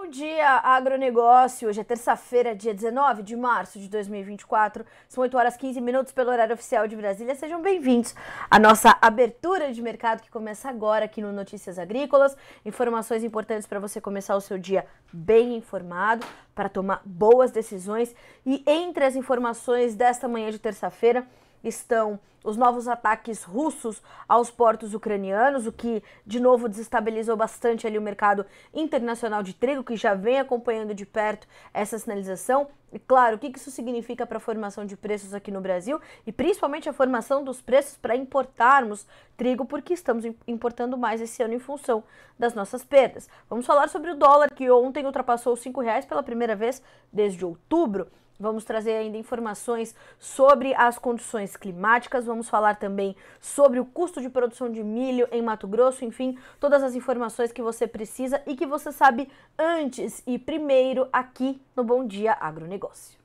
dia, agronegócio. Hoje é terça-feira, dia 19 de março de 2024. São 8 horas 15 minutos pelo horário oficial de Brasília. Sejam bem-vindos à nossa abertura de mercado que começa agora aqui no Notícias Agrícolas. Informações importantes para você começar o seu dia bem informado, para tomar boas decisões. E entre as informações desta manhã de terça-feira estão os novos ataques russos aos portos ucranianos, o que de novo desestabilizou bastante ali o mercado internacional de trigo, que já vem acompanhando de perto essa sinalização. E claro, o que isso significa para a formação de preços aqui no Brasil e principalmente a formação dos preços para importarmos trigo, porque estamos importando mais esse ano em função das nossas perdas. Vamos falar sobre o dólar, que ontem ultrapassou os R$ 5 pela primeira vez desde outubro. Vamos trazer ainda informações sobre as condições climáticas, vamos falar também sobre o custo de produção de milho em Mato Grosso, enfim, todas as informações que você precisa e que você sabe antes e primeiro aqui no Bom Dia Agronegócio.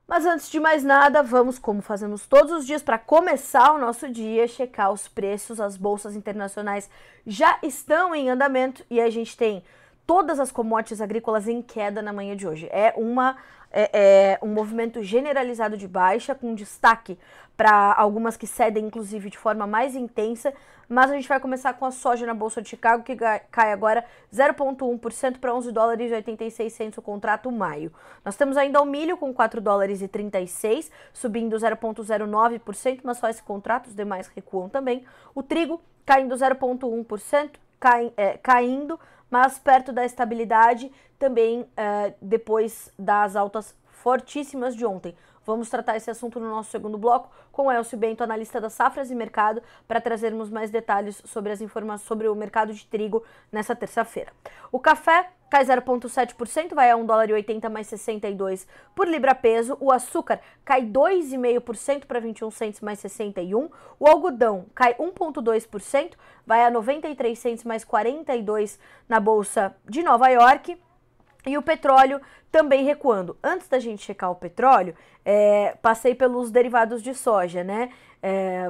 Mas antes de mais nada, vamos, como fazemos todos os dias, para começar o nosso dia, checar os preços. As bolsas internacionais já estão em andamento e a gente tem todas as commodities agrícolas em queda na manhã de hoje. É um movimento generalizado de baixa, com destaque para algumas que cedem, inclusive, de forma mais intensa. Mas a gente vai começar com a soja na Bolsa de Chicago, que cai agora 0,1% para $11,86 o contrato maio. Nós temos ainda o milho com $4,36, subindo 0,09%, mas só esse contrato, os demais recuam também. O trigo caindo 0,1%, caindo, mas perto da estabilidade também depois das altas fortíssimas de ontem. Vamos tratar esse assunto no nosso segundo bloco com o Elcio Bento, analista das safras e mercado, para trazermos mais detalhes sobre as informações sobre o mercado de trigo nessa terça-feira. O café cai 0,7%, vai a $1,80 mais 62 por libra-peso. O açúcar cai 2,5% para 21 cents mais 61. O algodão cai 1,2%, vai a 93 cents mais 42 na Bolsa de Nova York. E o petróleo também recuando. Antes da gente checar o petróleo, passei pelos derivados de soja, né?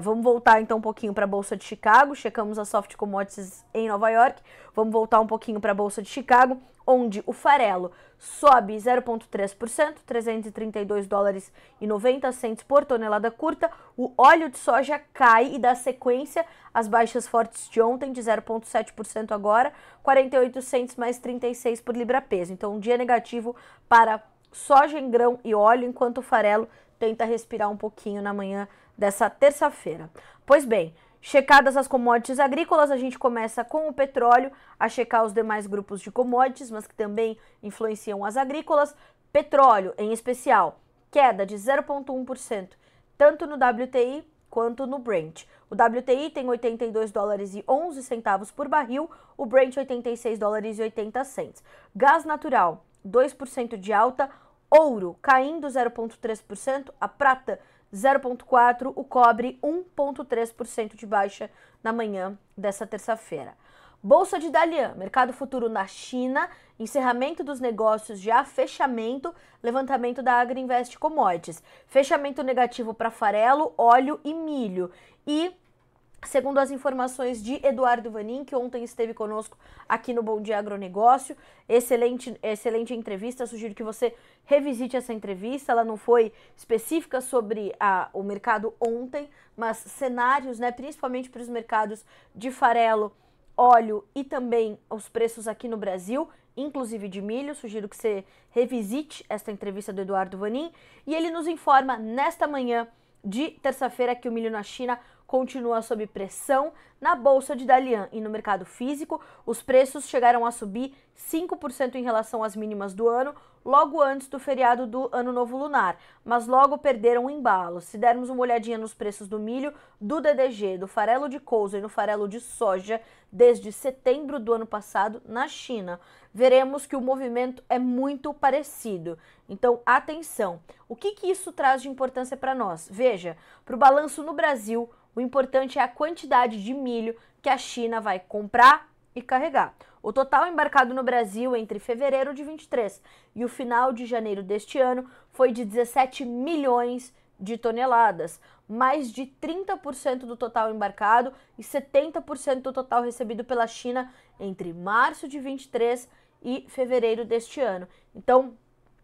Vamos voltar então um pouquinho para a Bolsa de Chicago, checamos a Soft Commodities em Nova York, vamos voltar um pouquinho para a Bolsa de Chicago, onde o farelo sobe 0,3%, $332,90 por tonelada curta. O óleo de soja cai e dá sequência às baixas fortes de ontem, de 0,7% agora, 48 cents mais 36 por libra-peso. Então, um dia negativo para soja em grão e óleo, enquanto o farelo tenta respirar um pouquinho na manhã dessa terça-feira. Pois bem, checadas as commodities agrícolas, a gente começa com o petróleo, a checar os demais grupos de commodities, mas que também influenciam as agrícolas. Petróleo, em especial, queda de 0,1%, tanto no WTI quanto no Brent. O WTI tem $82,11 por barril, o Brent $86,80. Gás natural, 2% de alta, ouro caindo 0,3%, a prata 0,4%, o cobre 1,3% de baixa na manhã dessa terça-feira. Bolsa de Dalian, mercado futuro na China, encerramento dos negócios já, fechamento, levantamento da Agriinvest Commodities. Fechamento negativo para farelo, óleo e milho. E, segundo as informações de Eduardo Vanin, que ontem esteve conosco aqui no Bom Dia Agronegócio, excelente entrevista, sugiro que você revisite essa entrevista, ela não foi específica sobre o mercado ontem, mas cenários, né, principalmente para os mercados de farelo, óleo e também os preços aqui no Brasil, inclusive de milho. Sugiro que você revisite esta entrevista do Eduardo Vanin, e ele nos informa nesta manhã de terça-feira que o milho na China continua sob pressão. Na Bolsa de Dalian e no mercado físico, os preços chegaram a subir 5% em relação às mínimas do ano, logo antes do feriado do Ano Novo Lunar, mas logo perderam o embalo. Se dermos uma olhadinha nos preços do milho, do DDG, do farelo de couve e no farelo de soja, desde setembro do ano passado, na China, veremos que o movimento é muito parecido. Então, atenção! O que isso traz de importância para nós? Veja, para o balanço no Brasil, o importante é a quantidade de milho que a China vai comprar e carregar. O total embarcado no Brasil entre fevereiro de 23 e o final de janeiro deste ano foi de 17 milhões de toneladas, mais de 30% do total embarcado e 70% do total recebido pela China entre março de 23 e fevereiro deste ano. Então,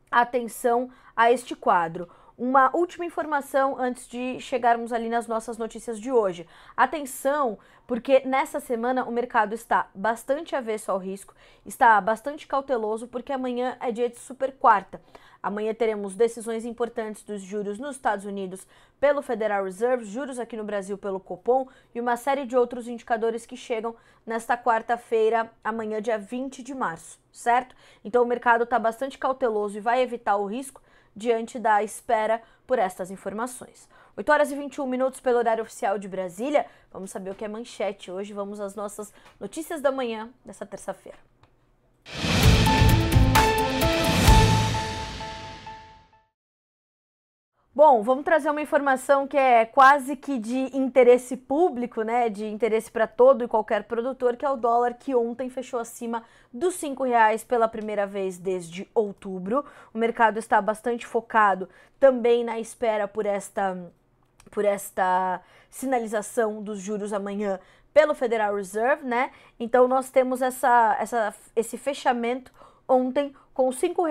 atenção a este quadro. Uma última informação antes de chegarmos ali nas nossas notícias de hoje. Atenção, porque nessa semana o mercado está bastante avesso ao risco, está bastante cauteloso, porque amanhã é dia de super quarta. Amanhã teremos decisões importantes dos juros nos Estados Unidos pelo Federal Reserve, juros aqui no Brasil pelo Copom e uma série de outros indicadores que chegam nesta quarta-feira, amanhã, dia 20 de março, certo? Então o mercado está bastante cauteloso e vai evitar o risco diante da espera por estas informações. 8 horas e 21 minutos pelo horário oficial de Brasília. Vamos saber o que é manchete hoje. Vamos às nossas notícias da manhã dessa terça-feira. Bom, vamos trazer uma informação que é quase que de interesse público, né? De interesse para todo e qualquer produtor, que é o dólar, que ontem fechou acima dos R$ 5 pela primeira vez desde outubro. O mercado está bastante focado também na espera por esta sinalização dos juros amanhã pelo Federal Reserve, né? Então nós temos esse fechamento ontem com R$ 5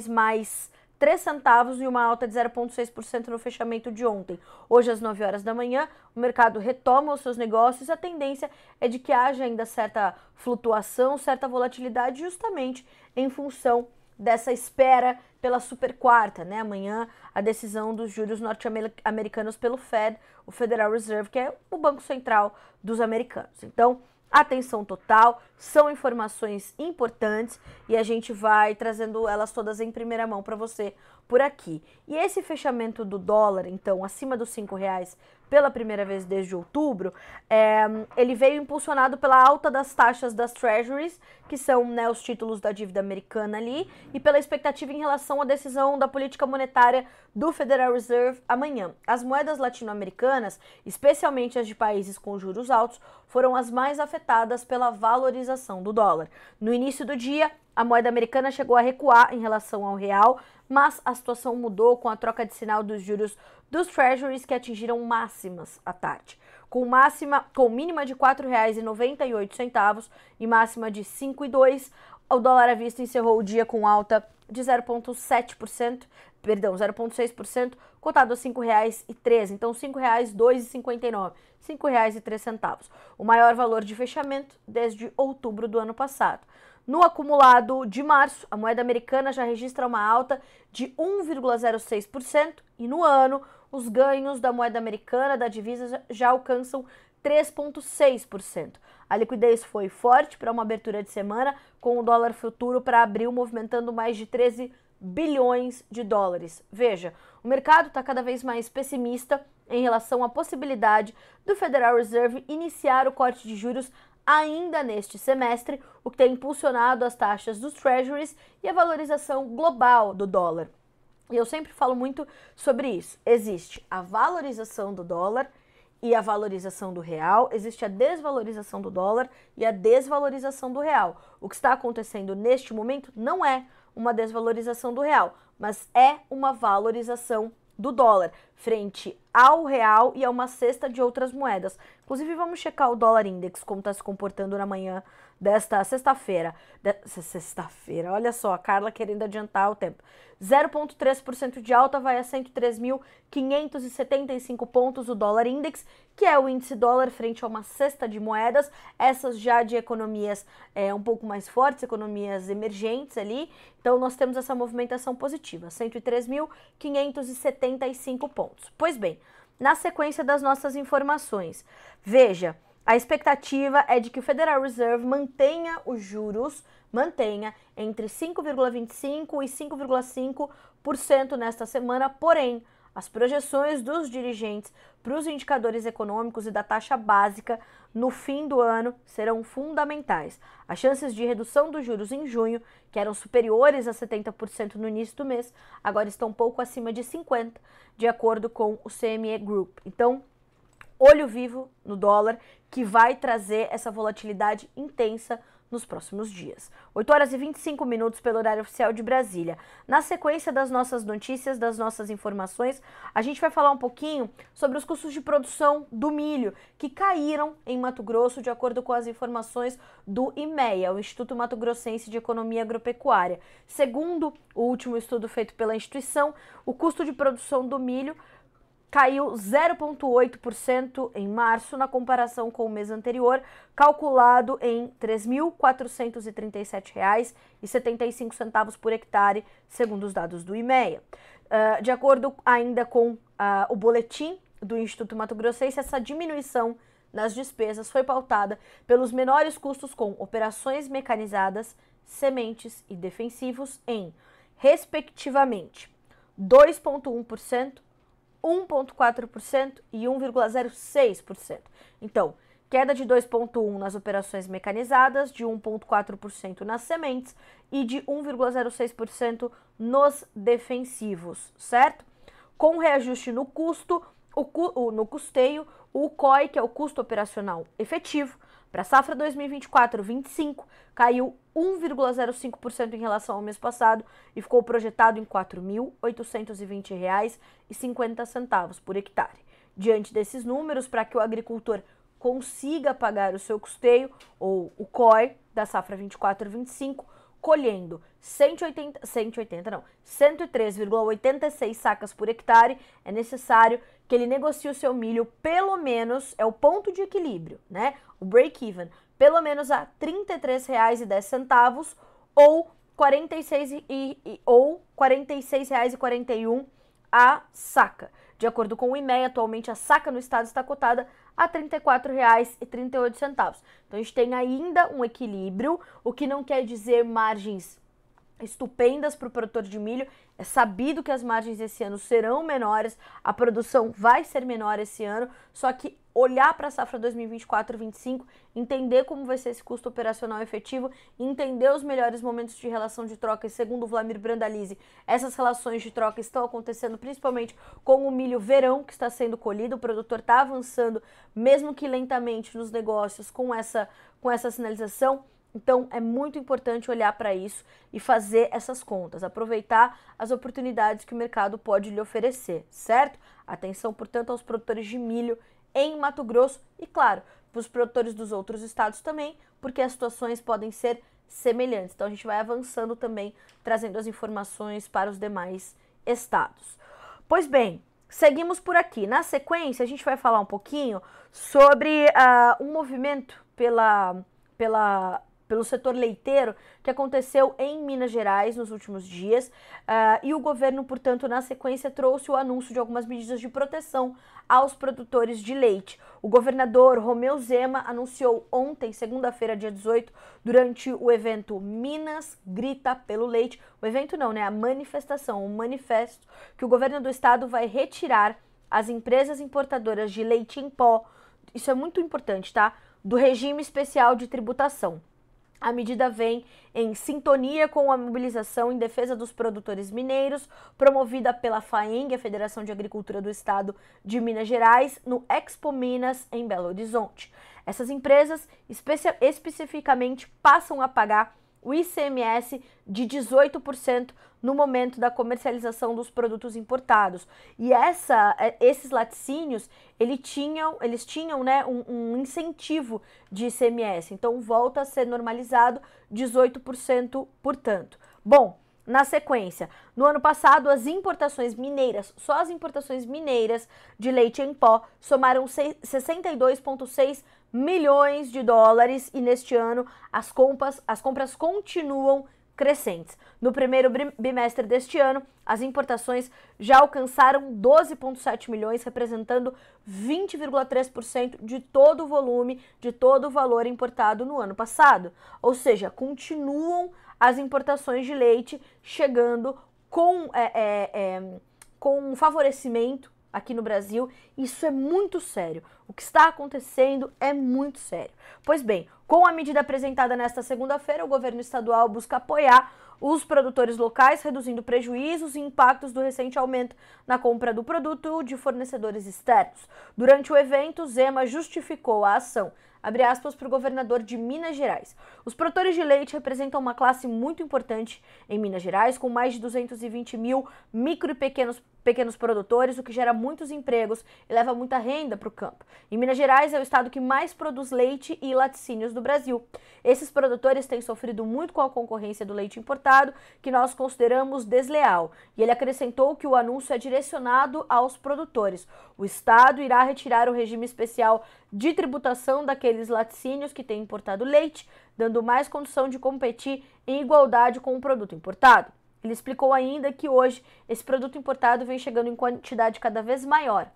mais 3 centavos e uma alta de 0,6% no fechamento de ontem. Hoje, às 9 horas da manhã, o mercado retoma os seus negócios. A tendência é de que haja ainda certa flutuação, certa volatilidade, justamente em função dessa espera pela super quarta, né? Amanhã, a decisão dos juros norte-americanos pelo Fed, o Federal Reserve, que é o Banco Central dos americanos. Então, atenção total, são informações importantes e a gente vai trazendo elas todas em primeira mão para você por aqui. E esse fechamento do dólar, então, acima dos R$ 5 pela primeira vez desde outubro, ele veio impulsionado pela alta das taxas das Treasuries, que são, né, os títulos da dívida americana ali, e pela expectativa em relação à decisão da política monetária do Federal Reserve amanhã. As moedas latino-americanas, especialmente as de países com juros altos, foram as mais afetadas pela valorização do dólar. No início do dia, a moeda americana chegou a recuar em relação ao real, mas a situação mudou com a troca de sinal dos juros dos Treasuries, que atingiram máximas à tarde. Com mínima de R$ 4,98 e máxima de R$ 5,02, o dólar à vista encerrou o dia com alta de 0,6%, cotado a R$ 5,13. Então, R$ 5,2,59, R$ 5,03. O maior valor de fechamento desde outubro do ano passado. No acumulado de março, a moeda americana já registra uma alta de 1,06% e no ano, os ganhos da moeda americana da divisa já alcançam 3,6%. A liquidez foi forte para uma abertura de semana, com o dólar futuro para abril movimentando mais de 13 bilhões de dólares. Veja, o mercado está cada vez mais pessimista em relação à possibilidade do Federal Reserve iniciar o corte de juros ainda neste semestre, o que tem impulsionado as taxas dos Treasuries e a valorização global do dólar. E eu sempre falo muito sobre isso. Existe a valorização do dólar e a valorização do real, existe a desvalorização do dólar e a desvalorização do real. O que está acontecendo neste momento não é uma desvalorização do real, mas é uma valorização do dólar frente ao real e a uma cesta de outras moedas. Inclusive, vamos checar o dólar index, como está se comportando na manhã desta sexta-feira. Olha só, a Carla querendo adiantar o tempo. 0,3% de alta, vai a 103.575 pontos o dólar index, que é o índice dólar frente a uma cesta de moedas, essas já de economias um pouco mais fortes, economias emergentes ali. Então, nós temos essa movimentação positiva, 103.575 pontos. Pois bem, na sequência das nossas informações, veja, a expectativa é de que o Federal Reserve mantenha os juros, entre 5,25% e 5,5% nesta semana, porém, as projeções dos dirigentes para os indicadores econômicos e da taxa básica no fim do ano serão fundamentais. As chances de redução dos juros em junho, que eram superiores a 70% no início do mês, agora estão pouco acima de 50%, de acordo com o CME Group. Então, olho vivo no dólar, que vai trazer essa volatilidade intensa nos próximos dias. 8 horas e 25 minutos pelo horário oficial de Brasília. Na sequência das nossas notícias, das nossas informações, a gente vai falar um pouquinho sobre os custos de produção do milho, que caíram em Mato Grosso, de acordo com as informações do IMEA, o Instituto Mato Grossense de Economia Agropecuária. Segundo o último estudo feito pela instituição, o custo de produção do milho caiu 0,8% em março, na comparação com o mês anterior, calculado em R$ 3.437,75 por hectare, segundo os dados do IMEA. De acordo ainda com o boletim do Instituto Mato Grossense, essa diminuição nas despesas foi pautada pelos menores custos com operações mecanizadas, sementes e defensivos em, respectivamente, 2,1%, 1,4% e 1,06%. Então, queda de 2,1% nas operações mecanizadas, de 1,4% nas sementes e de 1,06% nos defensivos, certo? Com reajuste no custo, no custeio, o COI, que é o custo operacional efetivo, para a safra 2024-25, caiu 1,05% em relação ao mês passado e ficou projetado em R$ 4.820,50 por hectare. Diante desses números, para que o agricultor consiga pagar o seu custeio, ou o COI, da safra 24-25, colhendo 103,86 sacas por hectare, é necessário que ele negocie o seu milho pelo menos, é o ponto de equilíbrio, né? O break-even, pelo menos a R$ 33,10 ou R$ 46,41 a saca. De acordo com o IMEA, atualmente a saca no estado está cotada a R$ 34,38. Então a gente tem ainda um equilíbrio, o que não quer dizer margens estupendas para o produtor de milho. É sabido que as margens esse ano serão menores, a produção vai ser menor esse ano, só que olhar para a safra 2024-25, entender como vai ser esse custo operacional efetivo, entender os melhores momentos de relação de troca, e segundo o Vlamir Brandalize, essas relações de troca estão acontecendo principalmente com o milho verão que está sendo colhido, o produtor está avançando, mesmo que lentamente, nos negócios com essa sinalização. Então, é muito importante olhar para isso e fazer essas contas, aproveitar as oportunidades que o mercado pode lhe oferecer, certo? Atenção, portanto, aos produtores de milho em Mato Grosso e, claro, para os produtores dos outros estados também, porque as situações podem ser semelhantes. Então, a gente vai avançando também, trazendo as informações para os demais estados. Pois bem, seguimos por aqui. Na sequência, a gente vai falar um pouquinho sobre um movimento pelo setor leiteiro que aconteceu em Minas Gerais nos últimos dias, e o governo, portanto, na sequência trouxe o anúncio de algumas medidas de proteção aos produtores de leite. O governador Romeu Zema anunciou ontem, segunda-feira, dia 18, durante o evento Minas Grita pelo Leite, o evento não, né, a manifestação, o manifesto, que o governo do estado vai retirar as empresas importadoras de leite em pó, isso é muito importante, tá, do regime especial de tributação. A medida vem em sintonia com a mobilização em defesa dos produtores mineiros, promovida pela FAENG, a Federação de Agricultura do Estado de Minas Gerais, no Expo Minas, em Belo Horizonte. Essas empresas especificamente passam a pagar o ICMS de 18% no momento da comercialização dos produtos importados. E esses laticínios, eles tinham né, um incentivo de ICMS, então volta a ser normalizado 18%, portanto. Bom, na sequência, no ano passado, as importações mineiras, só as importações mineiras de leite em pó, somaram 62,6 milhões de dólares e neste ano as compras continuam crescentes. No primeiro bimestre deste ano, as importações já alcançaram 12,7 milhões, representando 20,3% de todo o volume, de todo o valor importado no ano passado. Ou seja, continuam as importações de leite chegando com um favorecimento aqui no Brasil. Isso é muito sério. O que está acontecendo é muito sério. Pois bem, com a medida apresentada nesta segunda-feira, o governo estadual busca apoiar os produtores locais reduzindo prejuízos e impactos do recente aumento na compra do produto de fornecedores externos. Durante o evento, Zema justificou a ação, abre aspas, para o governador de Minas Gerais. Os produtores de leite representam uma classe muito importante em Minas Gerais, com mais de 220 mil micro e pequenos produtores, o que gera muitos empregos e leva muita renda para o campo. Em Minas Gerais é o estado que mais produz leite e laticínios do Brasil. Esses produtores têm sofrido muito com a concorrência do leite importado, que nós consideramos desleal. E ele acrescentou que o anúncio é direcionado aos produtores. O estado irá retirar o regime especial de tributação daqueles laticínios que têm importado leite, dando mais condição de competir em igualdade com o produto importado. Ele explicou ainda que hoje esse produto importado vem chegando em quantidade cada vez maior.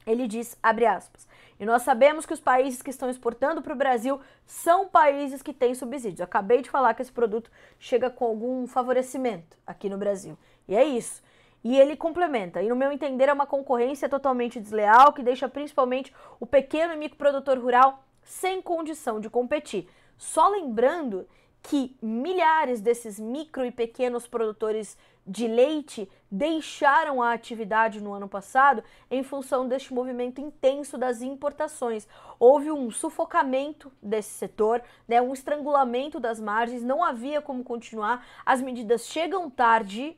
Ele diz, abre aspas, e nós sabemos que os países que estão exportando para o Brasil são países que têm subsídios. Eu acabei de falar que esse produto chega com algum favorecimento aqui no Brasil. E é isso. E ele complementa, e no meu entender é uma concorrência totalmente desleal que deixa principalmente o pequeno e microprodutor rural sem condição de competir. Só lembrando que milhares desses micro e pequenos produtores de leite deixaram a atividade no ano passado em função deste movimento intenso das importações. Houve um sufocamento desse setor, né, um estrangulamento das margens, não havia como continuar, as medidas chegam tarde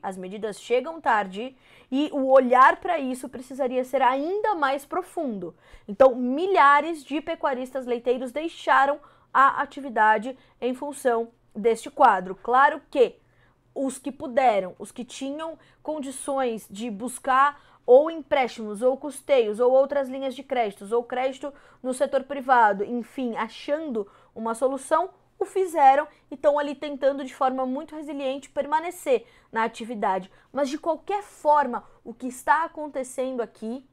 e o olhar para isso precisaria ser ainda mais profundo. Então, milhares de pecuaristas leiteiros deixaram a atividade em função deste quadro. Claro que os que puderam, os que tinham condições de buscar ou empréstimos, ou custeios, ou outras linhas de créditos, ou crédito no setor privado, enfim, achando uma solução, o fizeram e estão ali tentando de forma muito resiliente permanecer na atividade. Mas de qualquer forma, o que está acontecendo aqui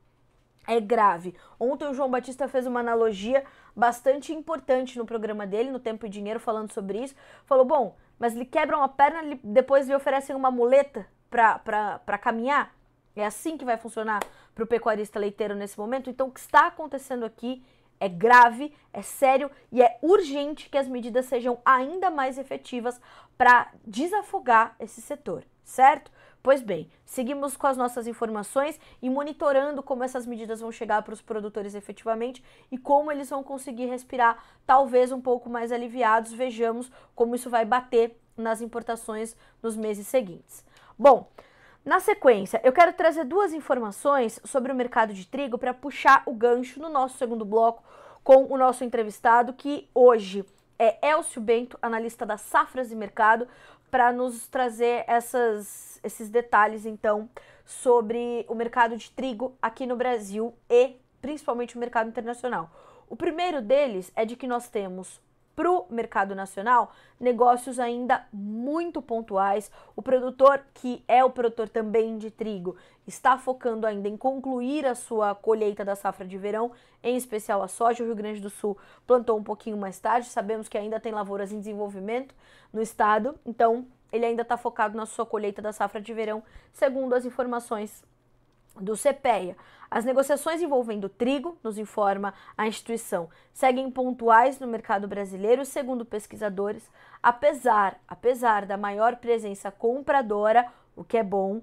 é grave. Ontem o João Batista fez uma analogia bastante importante no programa dele, no Tempo e Dinheiro, falando sobre isso. Falou, bom, mas lhe quebram a perna, depois lhe oferecem uma muleta para caminhar? É assim que vai funcionar para o pecuarista leiteiro nesse momento? Então o que está acontecendo aqui é grave, é sério e é urgente que as medidas sejam ainda mais efetivas para desafogar esse setor, certo? Pois bem, seguimos com as nossas informações e monitorando como essas medidas vão chegar para os produtores efetivamente e como eles vão conseguir respirar, talvez um pouco mais aliviados. Vejamos como isso vai bater nas importações nos meses seguintes. Bom, na sequência, eu quero trazer duas informações sobre o mercado de trigo para puxar o gancho no nosso segundo bloco com o nosso entrevistado, que hoje é Elcio Bento, analista das safras e mercado, para nos trazer esses detalhes, então, sobre o mercado de trigo aqui no Brasil e principalmente o mercado internacional. O primeiro deles é de que nós temos para o mercado nacional negócios ainda muito pontuais. O produtor, que é o produtor também de trigo, está focando ainda em concluir a sua colheita da safra de verão, em especial a soja. O Rio Grande do Sul plantou um pouquinho mais tarde, sabemos que ainda tem lavouras em desenvolvimento no estado, então ele ainda está focado na sua colheita da safra de verão, segundo as informações do CPEA. As negociações envolvendo trigo, nos informa a instituição, seguem pontuais no mercado brasileiro, segundo pesquisadores, apesar da maior presença compradora, o que é bom,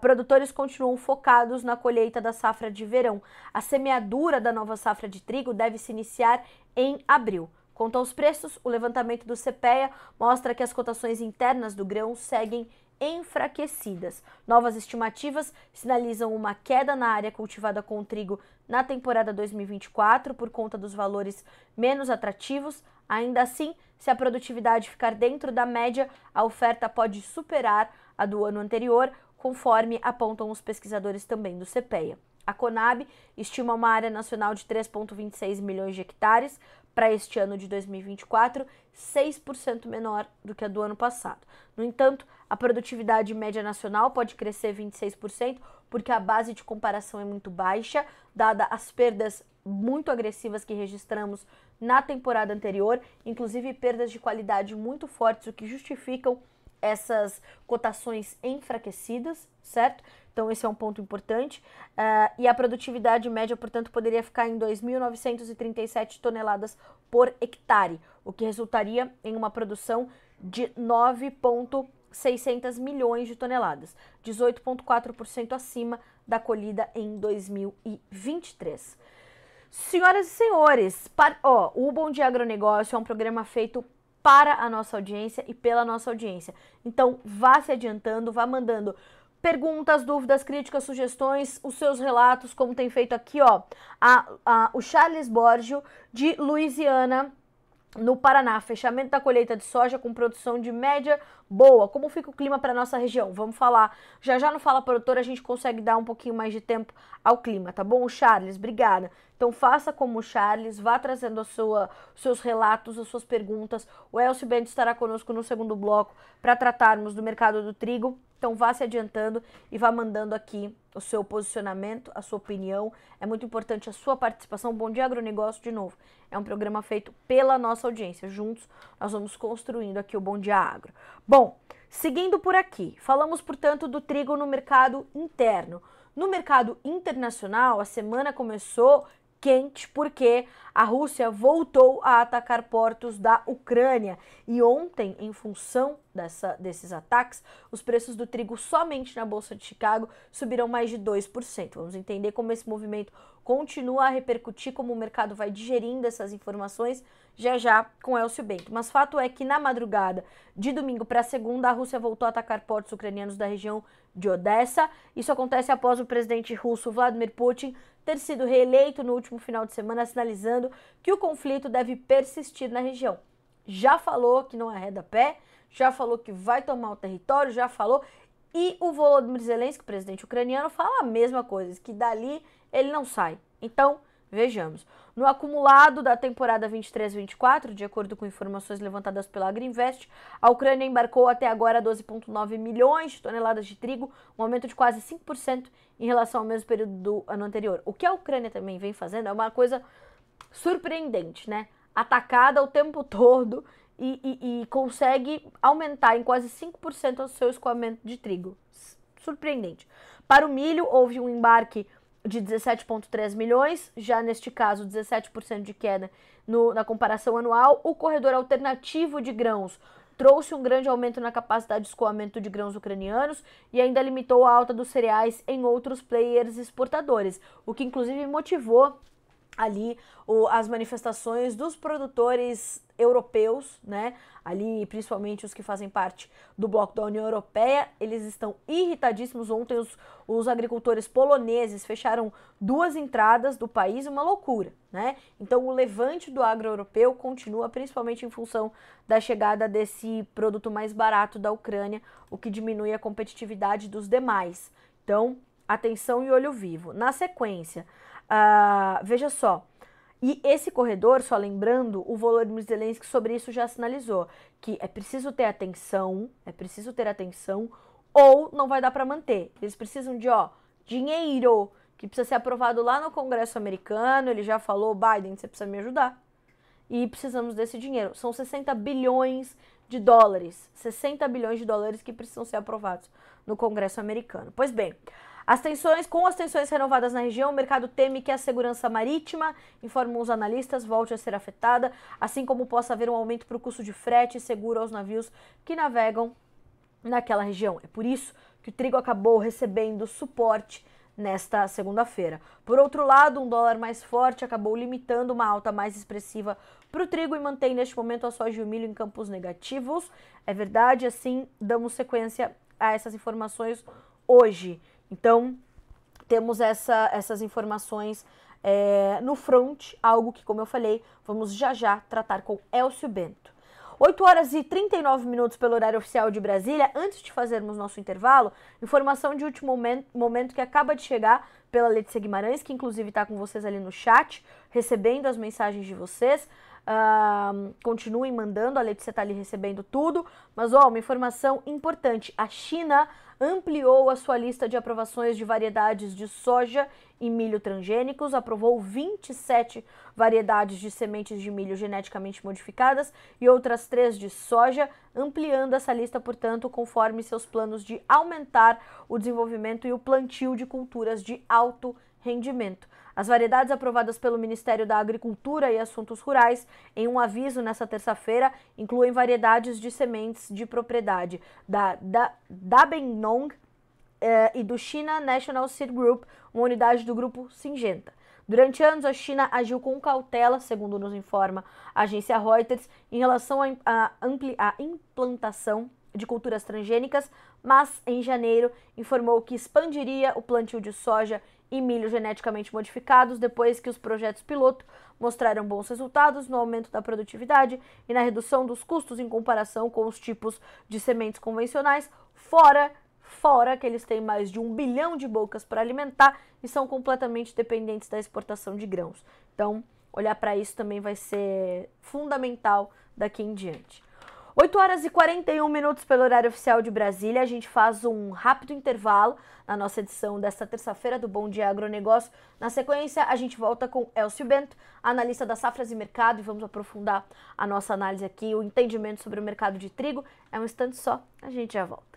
produtores continuam focados na colheita da safra de verão. A semeadura da nova safra de trigo deve se iniciar em abril. Quanto aos preços, o levantamento do CPEA mostra que as cotações internas do grão seguem enfraquecidas. Novas estimativas sinalizam uma queda na área cultivada com trigo na temporada 2024 por conta dos valores menos atrativos. Ainda assim, se a produtividade ficar dentro da média, a oferta pode superar a do ano anterior, conforme apontam os pesquisadores também do CPEA. A Conab estima uma área nacional de 3,26 milhões de hectares para este ano de 2024, 6% menor do que a do ano passado. No entanto, a produtividade média nacional pode crescer 26%, porque a base de comparação é muito baixa, dada as perdas muito agressivas que registramos na temporada anterior, inclusive perdas de qualidade muito fortes, o que justificam essas cotações enfraquecidas, certo? Então esse é um ponto importante. E a produtividade média, portanto, poderia ficar em 2.937 toneladas por hectare, o que resultaria em uma produção de 9,5 600 milhões de toneladas, 18,4% acima da colhida em 2023. Senhoras e senhores, o Bom Dia Agronegócio é um programa feito para a nossa audiência e pela nossa audiência. Então, vá se adiantando, vá mandando perguntas, dúvidas, críticas, sugestões, os seus relatos, como tem feito aqui, o Charles Borgio, de Louisiana, no Paraná, fechamento da colheita de soja com produção de média boa. Como fica o clima para nossa região? Vamos falar. Já no Fala Produtor a gente consegue dar um pouquinho mais de tempo ao clima, tá bom? Charles, obrigada. Então faça como o Charles, vá trazendo os seus relatos, as suas perguntas. O Elcio Bento estará conosco no segundo bloco para tratarmos do mercado do trigo. Então vá se adiantando e vá mandando aqui o seu posicionamento, a sua opinião. É muito importante a sua participação. Bom Dia Agronegócio, de novo, é um programa feito pela nossa audiência. Juntos nós vamos construindo aqui o Bom Dia Agro. Bom, seguindo por aqui, falamos, portanto, do trigo no mercado interno. No mercado internacional, a semana começou quente porque a Rússia voltou a atacar portos da Ucrânia e ontem, em função desses ataques, os preços do trigo somente na Bolsa de Chicago subiram mais de 2%. Vamos entender como esse movimento continua a repercutir, como o mercado vai digerindo essas informações já com Elcio Bento. Mas fato é que na madrugada de domingo para segunda, a Rússia voltou a atacar portos ucranianos da região de Odessa. Isso acontece após o presidente russo Vladimir Putin ter sido reeleito no último final de semana, sinalizando que o conflito deve persistir na região. Já falou que não arreda pé, já falou que vai tomar o território, já falou, e o Volodymyr Zelensky, presidente ucraniano, fala a mesma coisa, que dali ele não sai. Então, vejamos. No acumulado da temporada 23-24, de acordo com informações levantadas pela Agriinvest, a Ucrânia embarcou até agora 12,9 milhões de toneladas de trigo, um aumento de quase 5% em relação ao mesmo período do ano anterior. O que a Ucrânia também vem fazendo é uma coisa surpreendente, né? Atacada o tempo todo e consegue aumentar em quase 5% o seu escoamento de trigo. Surpreendente. Para o milho, houve um embarque de 17,3 milhões, já neste caso 17% de queda na comparação anual. O corredor alternativo de grãos trouxe um grande aumento na capacidade de escoamento de grãos ucranianos e ainda limitou a alta dos cereais em outros players exportadores, o que inclusive motivou ali as manifestações dos produtores europeus, né? Ali, principalmente os que fazem parte do bloco da União Europeia, eles estão irritadíssimos. Ontem os agricultores poloneses fecharam 2 entradas do país, uma loucura, né? Então o levante do agro europeu continua, principalmente em função da chegada desse produto mais barato da Ucrânia, o que diminui a competitividade dos demais. Então, atenção e olho vivo. Na sequência, veja só, e esse corredor, só lembrando, o Volodymyr Zelensky sobre isso já sinalizou que é preciso ter atenção, ou não vai dar para manter. Eles precisam de, dinheiro, que precisa ser aprovado lá no Congresso americano. Ele já falou: Biden, você precisa me ajudar. E precisamos desse dinheiro. São 60 bilhões de dólares. 60 bilhões de dólares que precisam ser aprovados no Congresso americano. Pois bem, com as tensões renovadas na região, o mercado teme que a segurança marítima, informam os analistas, volte a ser afetada, assim como possa haver um aumento para o custo de frete e seguro aos navios que navegam naquela região. É por isso que o trigo acabou recebendo suporte nesta segunda-feira. Por outro lado, um dólar mais forte acabou limitando uma alta mais expressiva para o trigo e mantém neste momento a soja e o milho em campos negativos. É verdade, assim damos sequência a essas informações hoje. Então, temos essas informações no front, algo que, como eu falei, vamos já tratar com Elcio Bento. 8 horas e 39 minutos pelo horário oficial de Brasília. Antes de fazermos nosso intervalo, informação de último momento que acaba de chegar pela Letícia Guimarães, que inclusive está com vocês ali no chat, recebendo as mensagens de vocês. Continuem mandando, a Letícia está ali recebendo tudo. Mas, uma informação importante: a China ampliou a sua lista de aprovações de variedades de soja e milho transgênicos, aprovou 27 variedades de sementes de milho geneticamente modificadas e outras 3 de soja, ampliando essa lista, portanto, conforme seus planos de aumentar o desenvolvimento e o plantio de culturas de alto rendimento. As variedades aprovadas pelo Ministério da Agricultura e Assuntos Rurais em um aviso nesta terça-feira incluem variedades de sementes de propriedade da Dabenong e do China National Seed Group, uma unidade do grupo Syngenta. Durante anos, a China agiu com cautela, segundo nos informa a agência Reuters, em relação à implantação de culturas transgênicas, mas em janeiro informou que expandiria o plantio de soja e milho geneticamente modificados depois que os projetos piloto mostraram bons resultados no aumento da produtividade e na redução dos custos em comparação com os tipos de sementes convencionais, fora que eles têm mais de 1 bilhão de bocas para alimentar e são completamente dependentes da exportação de grãos. Então, olhar para isso também vai ser fundamental daqui em diante. 8 horas e 41 minutos pelo horário oficial de Brasília. A gente faz um rápido intervalo na nossa edição desta terça-feira do Bom Dia Agronegócio. Na sequência, a gente volta com Elcio Bento, analista das safras e mercado, e vamos aprofundar a nossa análise aqui, o entendimento sobre o mercado de trigo. É um instante só, a gente já volta.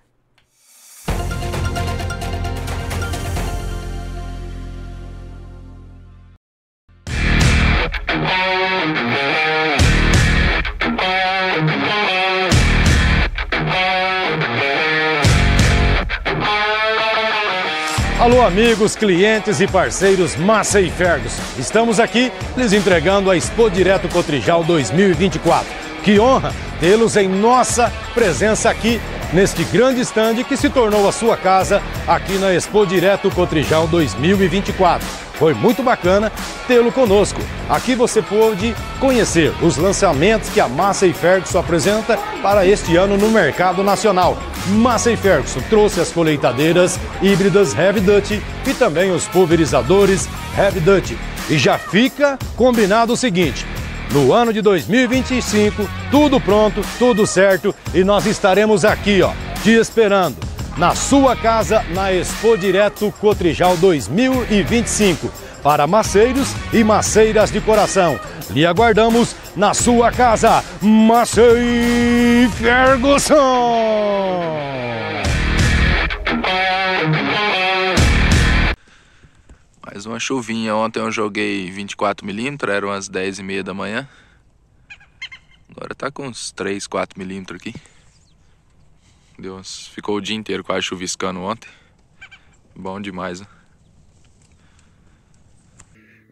Alô amigos, clientes e parceiros Massey Ferguson. Estamos aqui lhes entregando a Expo Direto Cotrijal 2024. Que honra tê-los em nossa presença aqui neste grande stand que se tornou a sua casa aqui na Expo Direto Cotrijal 2024. Foi muito bacana tê-lo conosco. Aqui você pôde conhecer os lançamentos que a Massey Ferguson apresenta para este ano no mercado nacional. Massey Ferguson trouxe as colheitadeiras híbridas Heavy Duty e também os pulverizadores Heavy Duty. E já fica combinado o seguinte: no ano de 2025, tudo pronto, tudo certo, e nós estaremos aqui, te esperando na sua casa na Expo Direto Cotrijal 2025. Para maceiros e maceiras de coração, lhe aguardamos na sua casa, Massey Ferguson! Mais uma chuvinha. Ontem eu joguei 24mm, eram as 10h30 da manhã. Agora tá com uns 3, 4mm aqui. Ficou o dia inteiro quase chuviscando ontem. Bom demais, né?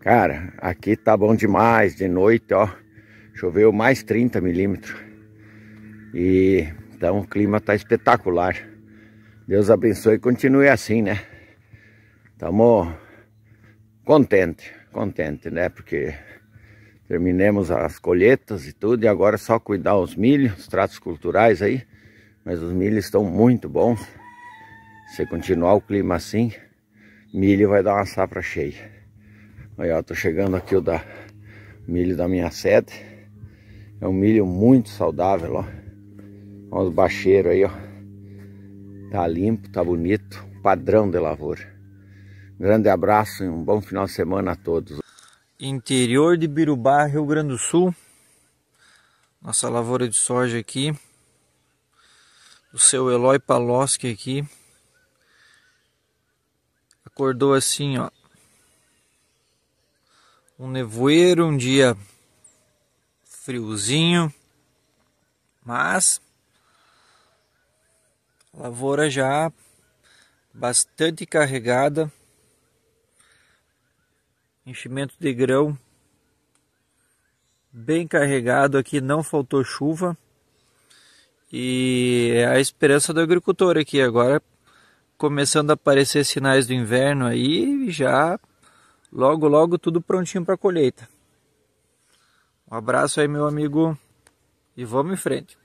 Cara, aqui tá bom demais. De noite, choveu mais 30mm. E então o clima tá espetacular. Deus abençoe e continue assim, né? Estamos contente, né? Porque terminamos as colheitas e tudo, e agora é só cuidar os milhos, os tratos culturais aí. Mas os milhos estão muito bons. Se continuar o clima assim, milho vai dar uma safra cheia. Olha, tô chegando aqui o milho da minha sede. É um milho muito saudável, ó. Olha os bacheiros aí, ó. Tá limpo, tá bonito, padrão de lavoura. Grande abraço e um bom final de semana a todos. Interior de Birubá, Rio Grande do Sul. Nossa lavoura de soja aqui. O seu Eloy Paloski aqui. Acordou assim, ó. Um nevoeiro, um dia friozinho. Mas a lavoura já bastante carregada. Enchimento de grão bem carregado aqui, não faltou chuva. E é a esperança do agricultor aqui agora, começando a aparecer sinais do inverno aí, já logo tudo prontinho para colheita. Um abraço aí, meu amigo, e vamos em frente.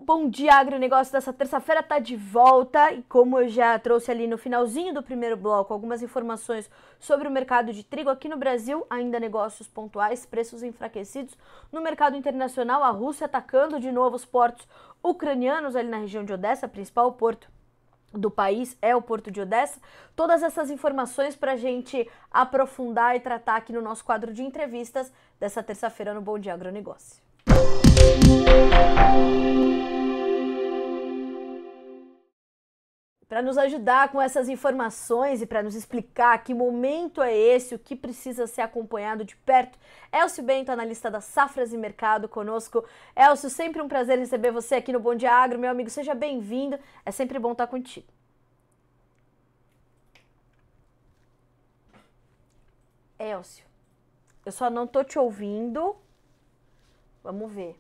Bom Dia Agronegócio dessa terça-feira está de volta e como eu já trouxe ali no finalzinho do primeiro bloco algumas informações sobre o mercado de trigo aqui no Brasil, ainda negócios pontuais, preços enfraquecidos. No mercado internacional, a Rússia atacando de novo os portos ucranianos ali na região de Odessa, principal porto do país é o Porto de Odessa. Todas essas informações para a gente aprofundar e tratar aqui no nosso quadro de entrevistas dessa terça-feira no Bom Dia Agronegócio. Para nos ajudar com essas informações e para nos explicar que momento é esse, o que precisa ser acompanhado de perto, Elcio Bento, analista da Safras e Mercado, conosco. Elcio, sempre um prazer receber você aqui no Bom Dia Agro. Meu amigo, seja bem-vindo. É sempre bom estar contigo. Elcio, eu só não tô te ouvindo. Vamos ver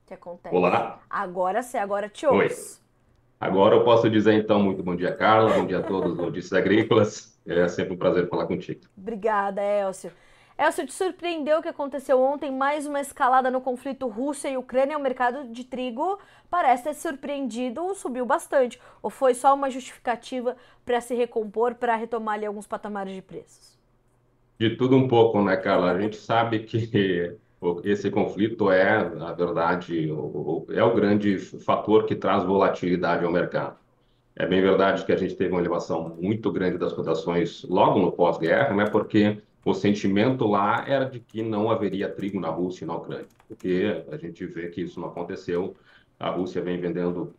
o que acontece. Olá. Agora sim, agora te Oi. ouço. Agora eu posso dizer então muito bom dia, Carla, bom dia a todos, Notícias Agrícolas. É sempre um prazer falar contigo. Obrigada, Elcio. Elcio, te surpreendeu o que aconteceu ontem? Mais uma escalada no conflito Rússia e Ucrânia. O mercado de trigo parece ter surpreendido, subiu bastante. Ou foi só uma justificativa para se recompor, para retomar ali alguns patamares de preços? De tudo um pouco, né, Carla? A gente sabe que esse conflito é, na verdade, é o grande fator que traz volatilidade ao mercado. É bem verdade que a gente teve uma elevação muito grande das cotações logo no pós-guerra, né? Porque o sentimento lá era de que não haveria trigo na Rússia e na Ucrânia, porque a gente vê que isso não aconteceu. A Rússia vem vendendo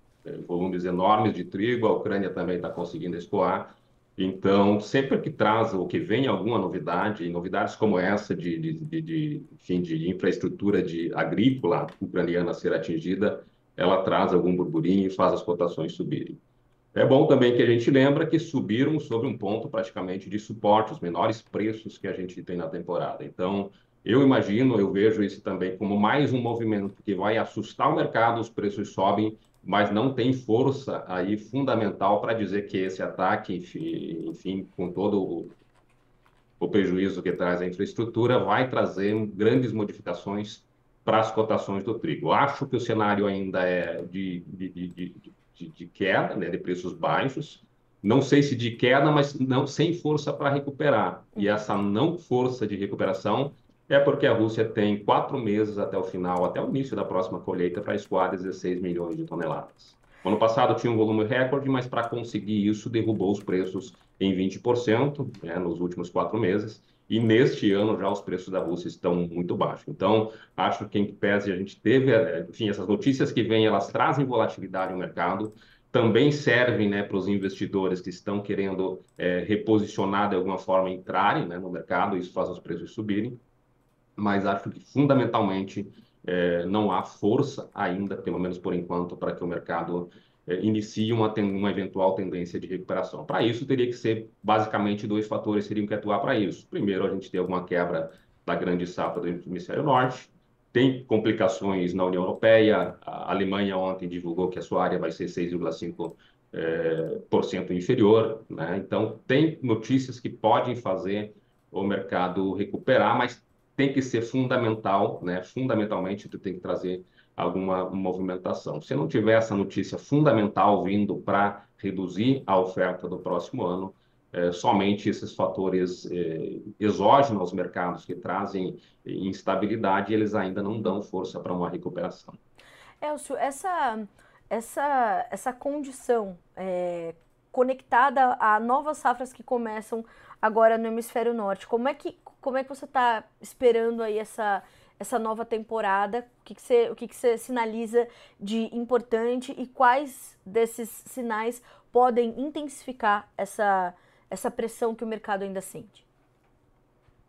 volumes enormes de trigo, a Ucrânia também está conseguindo escoar. Então, sempre que traz ou que vem alguma novidade, e novidades como essa enfim, de infraestrutura agrícola ucraniana ser atingida, ela traz algum burburinho e faz as cotações subirem. É bom também que a gente lembra que subiram sobre um ponto praticamente de suporte, os menores preços que a gente tem na temporada. Então, eu vejo isso também como mais um movimento que vai assustar o mercado, os preços sobem, mas não tem força aí fundamental para dizer que esse ataque, enfim, com todo o prejuízo que traz a infraestrutura, vai trazer grandes modificações para as cotações do trigo. Acho que o cenário ainda é de queda, né, de preços baixos. Não sei se de queda, mas não sem força para recuperar. E essa não força de recuperação é porque a Rússia tem 4 meses até o final, até o início da próxima colheita, para escoar 16 milhões de toneladas. O ano passado tinha um volume recorde, mas para conseguir isso derrubou os preços em 20%, né, nos últimos 4 meses. E neste ano já os preços da Rússia estão muito baixos. Então, acho que em que pese a gente teve, enfim, essas notícias que vêm, elas trazem volatilidade no mercado, também servem, né, para os investidores que estão querendo reposicionar de alguma forma, entrarem, né, no mercado, isso faz os preços subirem. Mas acho que fundamentalmente não há força ainda, pelo menos por enquanto, para que o mercado inicie uma eventual tendência de recuperação. Para isso, teria que ser basicamente 2 fatores teriam que atuar para isso. Primeiro, a gente tem alguma quebra da grande safra do hemisfério norte, tem complicações na União Europeia, a Alemanha ontem divulgou que a sua área vai ser 6,5% inferior, né? Então, tem notícias que podem fazer o mercado recuperar, mas tem que ser fundamental, né? Fundamentalmente, tu tem que trazer alguma movimentação. Se não tiver essa notícia fundamental vindo para reduzir a oferta do próximo ano, somente esses fatores exógenos aos mercados que trazem instabilidade, eles ainda não dão força para uma recuperação. Elcio, essa condição conectada a novas safras que começam agora no hemisfério norte, como é que você está esperando aí essa nova temporada? O que você sinaliza de importante e quais desses sinais podem intensificar essa pressão que o mercado ainda sente?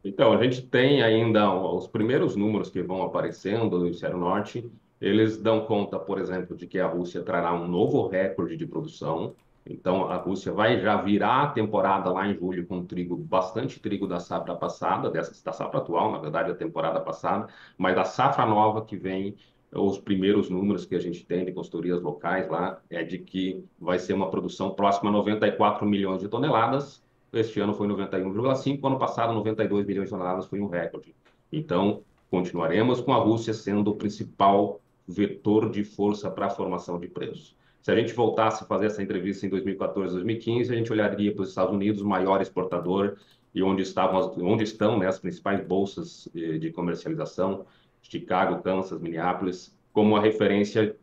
Então, a gente tem ainda os primeiros números que vão aparecendo no hemisfério norte, eles dão conta, por exemplo, de que a Rússia trará um novo recorde de produção. Então, a Rússia vai já virar a temporada lá em julho com bastante trigo da safra passada, da safra atual, na verdade, a temporada passada, mas da safra nova que vem, os primeiros números que a gente tem de consultorias locais lá, é de que vai ser uma produção próxima a 94 milhões de toneladas. Este ano foi 91,5, ano passado 92 milhões de toneladas foi um recorde. Então, continuaremos com a Rússia sendo o principal vetor de força para a formação de preços. Se a gente voltasse a fazer essa entrevista em 2014, 2015, a gente olharia para os Estados Unidos, o maior exportador, e onde estão, né, as principais bolsas de comercialização, Chicago, Kansas, Minneapolis, como a referência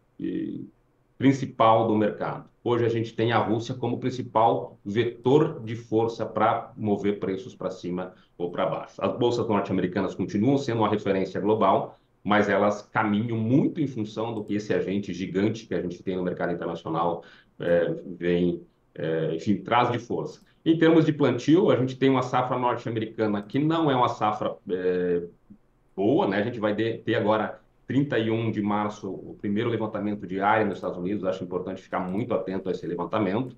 principal do mercado. Hoje a gente tem a Rússia como principal vetor de força para mover preços para cima ou para baixo. As bolsas norte-americanas continuam sendo uma referência global, mas elas caminham muito em função do que esse agente gigante que a gente tem no mercado internacional enfim, traz de força. Em termos de plantio, a gente tem uma safra norte-americana que não é uma safra boa, né? A gente vai ter agora 31 de março o primeiro levantamento de área nos Estados Unidos. Acho importante ficar muito atento a esse levantamento.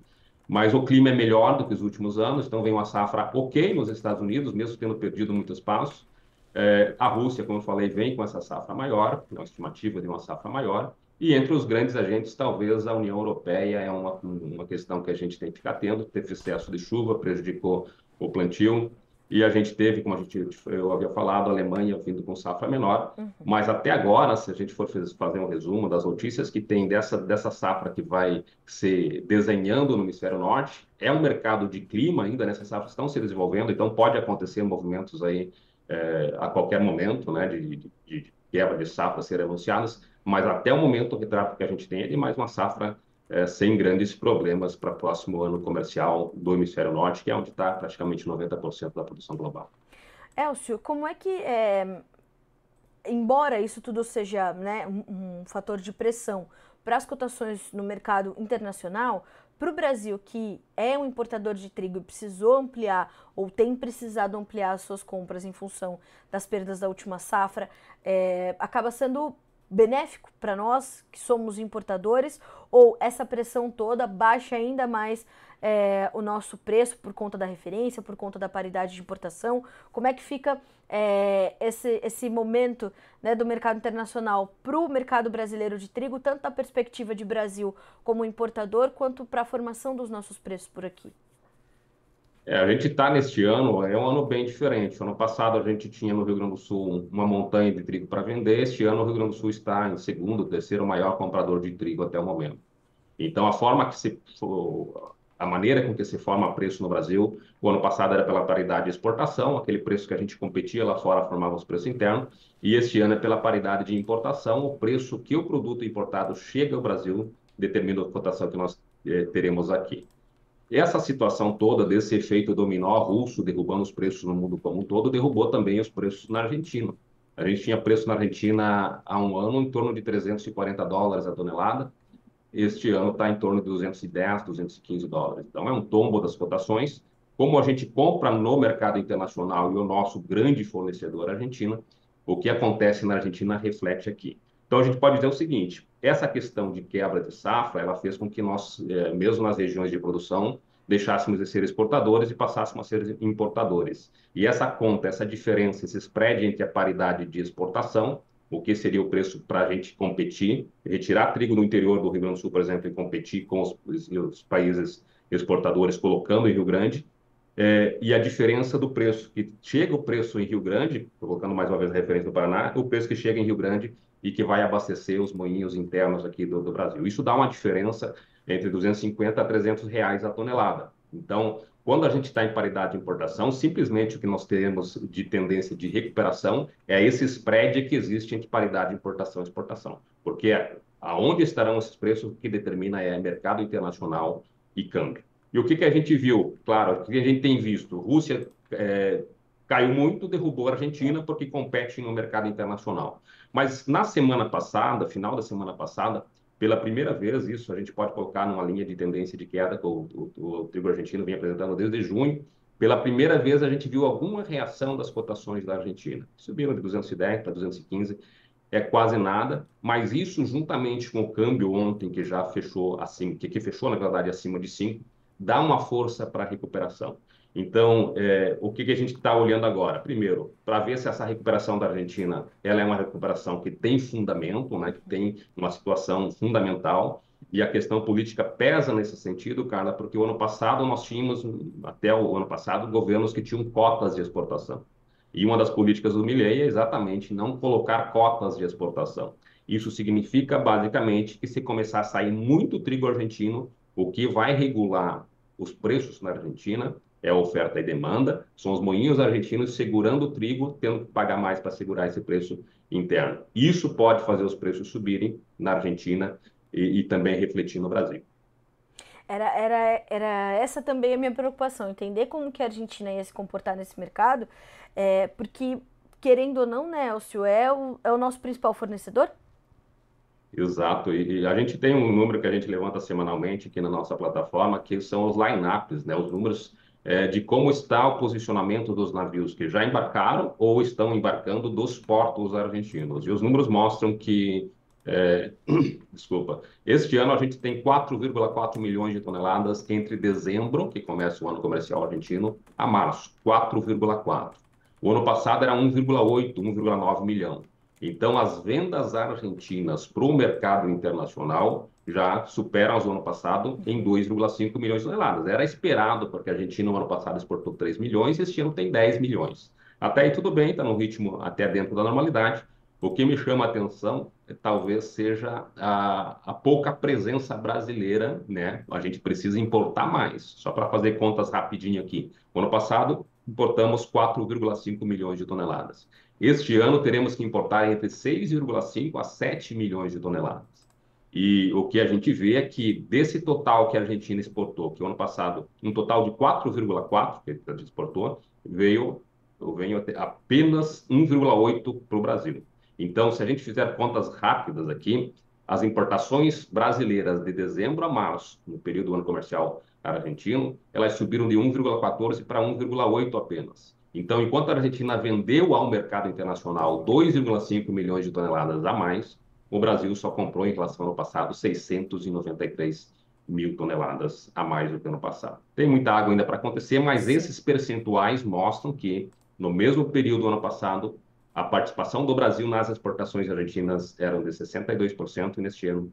Mas o clima é melhor do que os últimos anos, então vem uma safra ok nos Estados Unidos, mesmo tendo perdido muito espaço. A Rússia, como eu falei, vem com essa safra maior, uma estimativa de uma safra maior. E entre os grandes agentes, talvez a União Europeia é uma questão que a gente tem que ficar atento. Teve excesso de chuva, prejudicou o plantio. E a gente teve, como eu havia falado, a Alemanha vindo com safra menor. Mas até agora, se a gente for fazer um resumo das notícias que tem dessa safra que vai se desenhando no hemisfério norte, é um mercado de clima ainda, nessas safras estão se desenvolvendo, então pode acontecer movimentos aí a qualquer momento, né, de quebra de safra serem anunciadas, mas até o momento o retrato que a gente tem é de mais uma safra sem grandes problemas para o próximo ano comercial do hemisfério norte, que é onde está praticamente 90% da produção global. Elcio, como é que, embora isso tudo seja, né, um fator de pressão para as cotações no mercado internacional, para o Brasil, que é um importador de trigo e precisou ampliar ou tem precisado ampliar as suas compras em função das perdas da última safra, acaba sendo benéfico para nós que somos importadores, ou essa pressão toda baixa ainda mais o nosso preço por conta da referência, por conta da paridade de importação? Como é que fica esse momento, né, do mercado internacional para o mercado brasileiro de trigo, tanto da perspectiva de Brasil como importador, quanto para a formação dos nossos preços por aqui? A gente está neste ano, é um ano bem diferente. Ano passado a gente tinha no Rio Grande do Sul uma montanha de trigo para vender. Este ano o Rio Grande do Sul está em segundo, terceiro maior comprador de trigo até o momento. Então a maneira com que se forma preço no Brasil, o ano passado era pela paridade de exportação, aquele preço que a gente competia lá fora formava os preços internos, e este ano é pela paridade de importação, o preço que o produto importado chega ao Brasil determina a cotação que nós teremos aqui. Essa situação toda desse efeito dominó russo derrubando os preços no mundo como um todo, derrubou também os preços na Argentina. A gente tinha preço na Argentina há um ano em torno de $340 a tonelada. Este ano está em torno de 210, 215 dólares. Então é um tombo das cotações. Como a gente compra no mercado internacional e o nosso grande fornecedor, a Argentina, o que acontece na Argentina reflete aqui. Então a gente pode dizer o seguinte: essa questão de quebra de safra, ela fez com que nós, mesmo nas regiões de produção, deixássemos de ser exportadores e passássemos a ser importadores. E essa conta, essa diferença, esse spread entre a paridade de exportação, o que seria o preço para a gente competir, retirar trigo do interior do Rio Grande do Sul, por exemplo, e competir com os países exportadores, colocando em Rio Grande, e a diferença do preço, que chega o preço em Rio Grande, colocando mais uma vez a referência do Paraná, o preço que chega em Rio Grande e que vai abastecer os moinhos internos aqui do Brasil. Isso dá uma diferença entre 250 a R$ 300 a tonelada. Então, quando a gente está em paridade de importação, simplesmente o que nós temos de tendência de recuperação é esse spread que existe entre paridade de importação e exportação. Porque aonde estarão esses preços, o que determina é mercado internacional e câmbio. E o que a gente viu? Claro, o que a gente tem visto? Rússia caiu muito, derrubou a Argentina porque compete no mercado internacional. Mas na semana passada, final da semana passada, pela primeira vez, isso a gente pode colocar numa linha de tendência de queda que o trigo argentino vem apresentando desde junho. Pela primeira vez, a gente viu alguma reação das cotações da Argentina. Subiram de 210 para 215, é quase nada, mas isso juntamente com o câmbio ontem, que já fechou assim, que fechou, na verdade, acima de 5, dá uma força para a recuperação. Então, o que a gente está olhando agora? Primeiro, para ver se essa recuperação da Argentina ela é uma recuperação que tem fundamento, né, que tem uma situação fundamental, e a questão política pesa nesse sentido, Carla, porque o ano passado nós tínhamos, até o ano passado, governos que tinham cotas de exportação. E uma das políticas do Milei é exatamente não colocar cotas de exportação. Isso significa, basicamente, que se começar a sair muito trigo argentino, o que vai regular os preços na Argentina é a oferta e demanda, são os moinhos argentinos segurando o trigo, tendo que pagar mais para segurar esse preço interno. Isso pode fazer os preços subirem na Argentina e também refletir no Brasil. Era essa também a minha preocupação, entender como que a Argentina ia se comportar nesse mercado, porque, querendo ou não, né, Elcio, é o nosso principal fornecedor? Exato, e a gente tem um número que a gente levanta semanalmente aqui na nossa plataforma, que são os line-ups, né, os números de como está o posicionamento dos navios que já embarcaram ou estão embarcando dos portos argentinos. E os números mostram que, desculpa, este ano a gente tem 4,4 milhões de toneladas entre dezembro, que começa o ano comercial argentino, a março, 4,4. O ano passado era 1,8, 1,9 milhão. Então, as vendas argentinas para o mercado internacional já superam as do ano passado em 2,5 milhões de toneladas. Era esperado, porque a Argentina no ano passado exportou 3 milhões e este ano tem 10 milhões. Até aí tudo bem, está num ritmo até dentro da normalidade. O que me chama a atenção talvez seja a pouca presença brasileira, né? A gente precisa importar mais. Só para fazer contas rapidinho aqui. O ano passado, importamos 4,5 milhões de toneladas. Este ano teremos que importar entre 6,5 a 7 milhões de toneladas. E o que a gente vê é que desse total que a Argentina exportou, que o ano passado, um total de 4,4 que a gente exportou, veio apenas 1,8 para o Brasil. Então, se a gente fizer contas rápidas aqui, as importações brasileiras de dezembro a março, no período do ano comercial argentino, elas subiram de 1,14 para 1,8 apenas. Então, enquanto a Argentina vendeu ao mercado internacional 2,5 milhões de toneladas a mais, o Brasil só comprou em relação ao ano passado 693 mil toneladas a mais do que ano passado. Tem muita água ainda para acontecer, mas esses percentuais mostram que, no mesmo período do ano passado, a participação do Brasil nas exportações argentinas eram de 62% e neste ano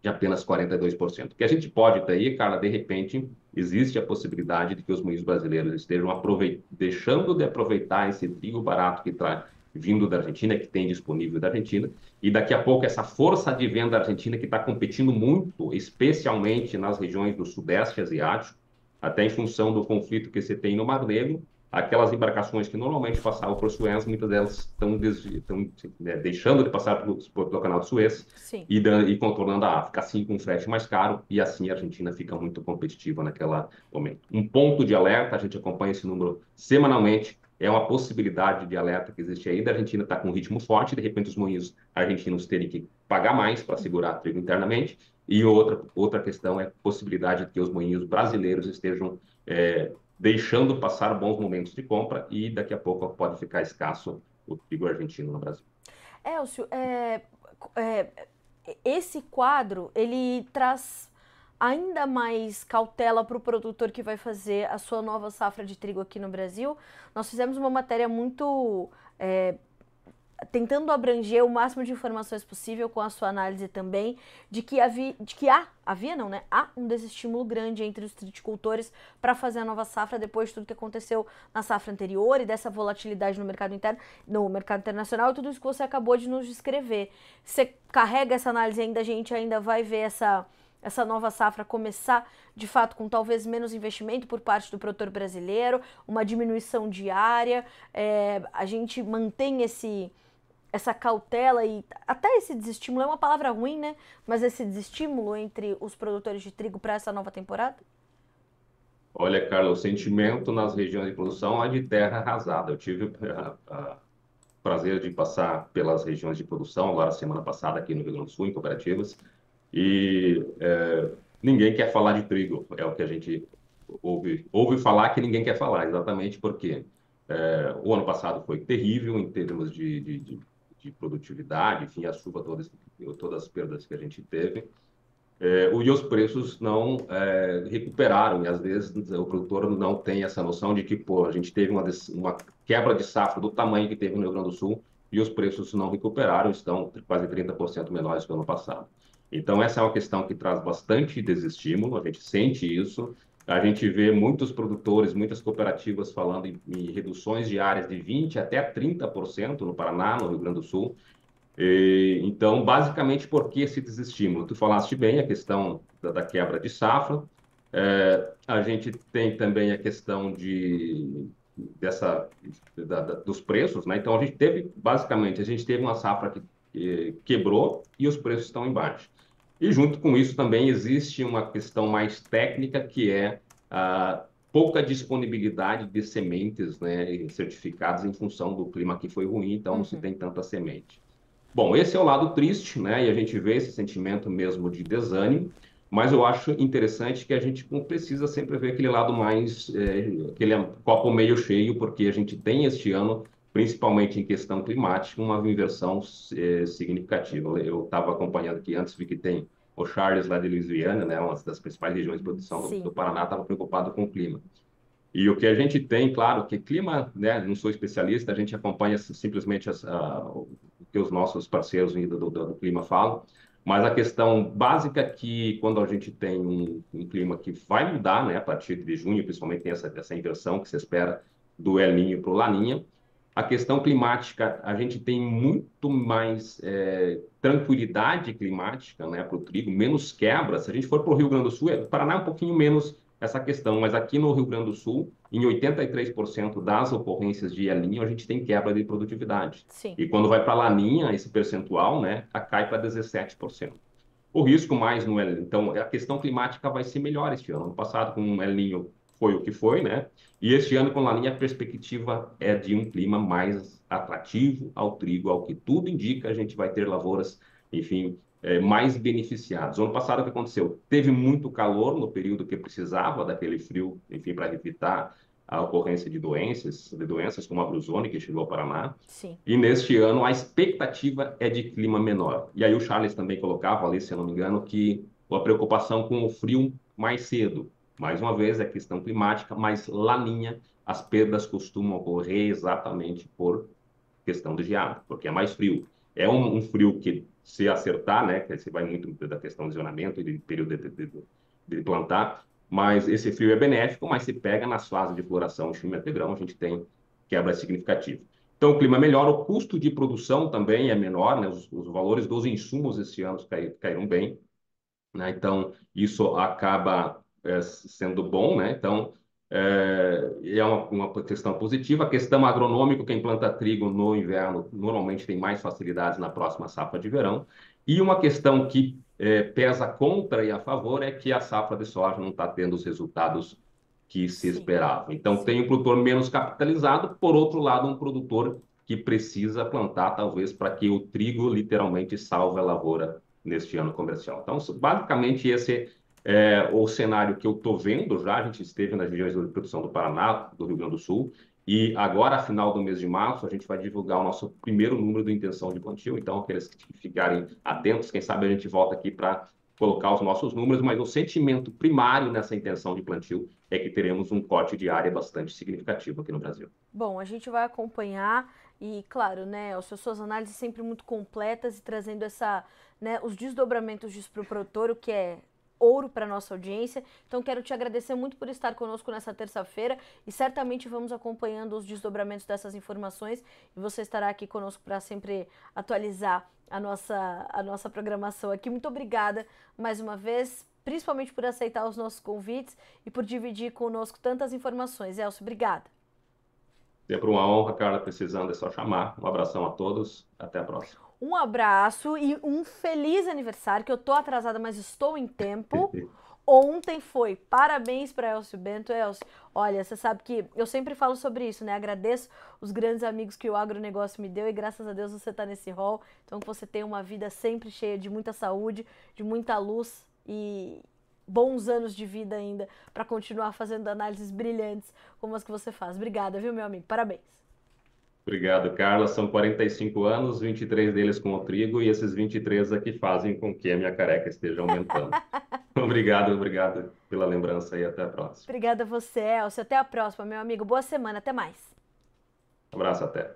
de apenas 42%. O que a gente pode ter aí, Carla, de repente, existe a possibilidade de que os moinhos brasileiros estejam deixando de aproveitar esse trigo barato que está vindo da Argentina, que tem disponível da Argentina, e daqui a pouco essa força de venda argentina que está competindo muito, especialmente nas regiões do Sudeste Asiático, até em função do conflito que você tem no Mar Negro, aquelas embarcações que normalmente passavam por Suez, muitas delas estão deixando de passar pelo canal de Suez e contornando a África, assim com frete mais caro, e assim a Argentina fica muito competitiva naquele momento. Um ponto de alerta, a gente acompanha esse número semanalmente, é uma possibilidade de alerta que existe aí da Argentina estar com um ritmo forte, de repente os moinhos argentinos terem que pagar mais para segurar trigo internamente, e outra questão é a possibilidade de que os moinhos brasileiros estejam deixando passar bons momentos de compra e daqui a pouco pode ficar escasso o trigo argentino no Brasil. Elcio, esse quadro, ele traz ainda mais cautela para o produtor que vai fazer a sua nova safra de trigo aqui no Brasil. Nós fizemos uma matéria muito tentando abranger o máximo de informações possível com a sua análise também, de que há um desestímulo grande entre os triticultores para fazer a nova safra depois de tudo que aconteceu na safra anterior e dessa volatilidade no mercado interno, no mercado internacional e tudo isso que você acabou de nos descrever. Você carrega essa análise ainda, a gente ainda vai ver essa nova safra começar, de fato, com talvez menos investimento por parte do produtor brasileiro, uma diminuição diária, a gente mantém essa cautela e até esse desestímulo, é uma palavra ruim, né? Mas esse desestímulo entre os produtores de trigo para essa nova temporada? Olha, Carla, o sentimento nas regiões de produção é de terra arrasada. Eu tive o prazer de passar pelas regiões de produção agora semana passada aqui no Rio Grande do Sul, em cooperativas, e ninguém quer falar de trigo, é o que a gente ouve falar que ninguém quer falar, exatamente porque o ano passado foi terrível em termos de produtividade, enfim, a chuva, todas as perdas que a gente teve, e os preços não recuperaram, e às vezes o produtor não tem essa noção de que a gente teve uma quebra de safra do tamanho que teve no Rio Grande do Sul, e os preços não recuperaram, estão quase 30% menores que o ano passado. Então, essa é uma questão que traz bastante desestímulo, a gente sente isso, a gente vê muitos produtores, muitas cooperativas falando em reduções diárias de 20% até 30% no Paraná, no Rio Grande do Sul, Então, basicamente, por que esse desestímulo? Tu falaste bem a questão da quebra de safra. A gente tem também a questão dos preços, né? Então, basicamente, a gente teve uma safra que quebrou e os preços estão embaixo. E junto com isso também existe uma questão mais técnica, que é a pouca disponibilidade de sementes, né, certificadas em função do clima que foi ruim, então não se tem tanta semente. Bom, esse é o lado triste, né? E a gente vê esse sentimento mesmo de desânimo, mas eu acho interessante que a gente precisa sempre ver aquele lado mais, aquele copo meio cheio, porque a gente tem este ano, principalmente em questão climática, uma inversão significativa. Eu estava acompanhando aqui antes, vi que tem o Charles lá de Louisiana, né? Uma das principais regiões de produção do Sim. Paraná, estava preocupado com o clima. E o que a gente tem, claro, que clima, né, não sou especialista, a gente acompanha simplesmente o que os nossos parceiros do clima falam, mas a questão básica é que quando a gente tem um clima que vai mudar, né, a partir de junho, principalmente tem essa inversão que se espera do El Niño para o Laninha, a questão climática, a gente tem muito mais tranquilidade climática, né, para o trigo, menos quebra. Se a gente for para o Rio Grande do Sul, o Paraná é um pouquinho menos essa questão, mas aqui no Rio Grande do Sul, em 83% das ocorrências de El Niño, a gente tem quebra de produtividade. Sim. E quando vai para a Laninha, esse percentual, né, cai para 17%. O risco mais no El Niño, então, a questão climática vai ser melhor este ano. Ano passado, com o El Niño, foi o que foi, né? E este ano, com a Laninha, a perspectiva é de um clima mais atrativo ao trigo, ao que tudo indica, a gente vai ter lavouras, enfim, mais beneficiados. Ano passado, o que aconteceu? Teve muito calor no período que precisava daquele frio, enfim, para evitar a ocorrência de doenças como a Brusone, que chegou ao Paraná. Sim. E neste ano, a expectativa é de clima menor. E aí o Charles também colocava ali, se eu não me engano, que a preocupação com o frio mais cedo. Mais uma vez, é questão climática, mas Laninha, as perdas costumam ocorrer exatamente por questão de geada, porque é mais frio. É um frio que, se acertar, né, que você vai muito da questão de zonamento e de período de plantar, mas esse frio é benéfico, mas se pega nas fases de floração, enchimento e grão, a gente tem quebra significativa. Então, o clima é melhor, o custo de produção também é menor, né, os valores dos insumos esse ano caíram bem, né, então isso acaba sendo bom, né, então é uma questão positiva. A questão agronômica, quem planta trigo no inverno normalmente tem mais facilidades na próxima safra de verão. E uma questão que pesa contra e a favor é que a safra de soja não está tendo os resultados que se esperava. Então, tem um produtor menos capitalizado, por outro lado, um produtor que precisa plantar, talvez, para que o trigo literalmente salve a lavoura neste ano comercial. Então, basicamente, esse o cenário que eu estou vendo já. A gente esteve nas regiões de produção do Paraná, do Rio Grande do Sul, e agora, final do mês de março, a gente vai divulgar o nosso primeiro número de intenção de plantio. Então, aqueles que ficarem atentos, quem sabe a gente volta aqui para colocar os nossos números, mas o sentimento primário nessa intenção de plantio é que teremos um corte de área bastante significativo aqui no Brasil. Bom, a gente vai acompanhar e, claro, né, as suas análises sempre muito completas e trazendo os desdobramentos disso para o produtor, o que é ouro para nossa audiência. Então quero te agradecer muito por estar conosco nessa terça-feira e certamente vamos acompanhando os desdobramentos dessas informações e você estará aqui conosco para sempre atualizar a nossa programação aqui. Muito obrigada mais uma vez, principalmente por aceitar os nossos convites e por dividir conosco tantas informações. Elcio, obrigada. Sempre uma honra, Carla, precisando é só chamar. Um abração a todos, até a próxima. Um abraço e um feliz aniversário, que eu tô atrasada, mas estou em tempo. Ontem foi. Parabéns para Elcio Bento. Elcio, olha, você sabe que eu sempre falo sobre isso, né? Agradeço os grandes amigos que o agronegócio me deu e graças a Deus você tá nesse rol. Então que você tenha uma vida sempre cheia de muita saúde, de muita luz e bons anos de vida ainda para continuar fazendo análises brilhantes como as que você faz. Obrigada, viu, meu amigo? Parabéns. Obrigado, Carla. São 45 anos, 23 deles com o trigo, e esses 23 aqui fazem com que a minha careca esteja aumentando. Obrigado pela lembrança e até a próxima. Obrigada a você, Elcio. Até a próxima, meu amigo. Boa semana. Até mais. Um abraço, até.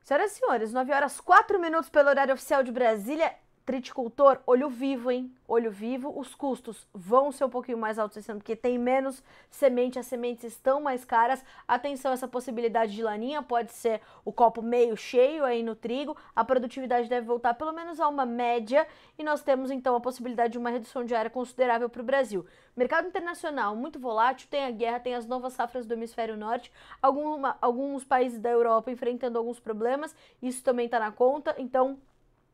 Senhoras e senhores, 9 horas 4 minutos pelo horário oficial de Brasília. Triticultor, olho vivo, hein? Olho vivo. Os custos vão ser um pouquinho mais altos esse ano, porque tem menos semente, as sementes estão mais caras. Atenção, essa possibilidade de laninha pode ser o copo meio cheio aí no trigo. A produtividade deve voltar pelo menos a uma média e nós temos então a possibilidade de uma redução diária considerável para o Brasil. Mercado internacional muito volátil, tem a guerra, tem as novas safras do hemisfério norte, alguns países da Europa enfrentando alguns problemas, isso também está na conta, então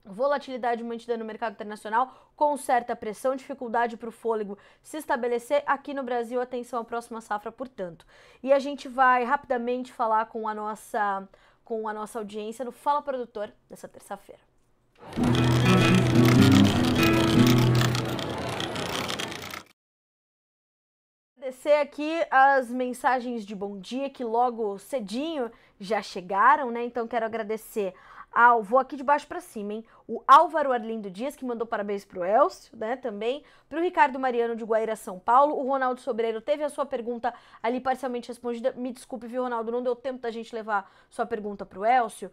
volatilidade mantida no mercado internacional, com certa pressão, dificuldade para o fôlego se estabelecer. Aqui no Brasil, atenção à próxima safra, portanto. E a gente vai rapidamente falar com a nossa audiência no Fala Produtor dessa terça-feira. Agradecer aqui as mensagens de bom dia que logo cedinho já chegaram, né? Então quero agradecer vou aqui de baixo para cima, hein? O Álvaro Arlindo Dias, que mandou parabéns pro Elcio, né, também. Pro Ricardo Mariano de Guaíra, São Paulo. O Ronaldo Sobreiro teve a sua pergunta ali parcialmente respondida. Me desculpe, viu, Ronaldo? Não deu tempo da gente levar sua pergunta pro Elcio,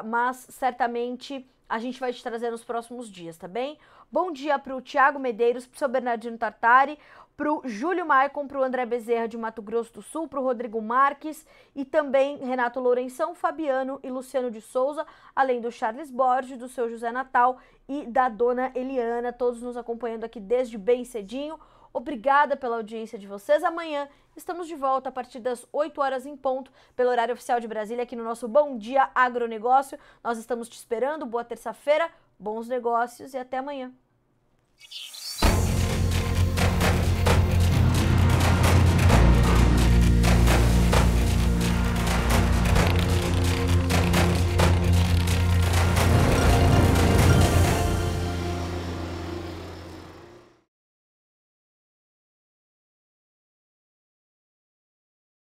mas certamente a gente vai te trazer nos próximos dias, tá bem? Bom dia pro Thiago Medeiros, pro seu Bernardino Tartari, pro Júlio Maicon, pro André Bezerra de Mato Grosso do Sul, pro Rodrigo Marques e também Renato Lourenção, Fabiano e Luciano de Souza, além do Charles Borges, do seu José Natal e da dona Eliana, todos nos acompanhando aqui desde bem cedinho. Obrigada pela audiência de vocês. Amanhã estamos de volta a partir das 8 horas em ponto, pelo horário oficial de Brasília, aqui no nosso Bom Dia Agronegócio. Nós estamos te esperando. Boa terça-feira, bons negócios e até amanhã.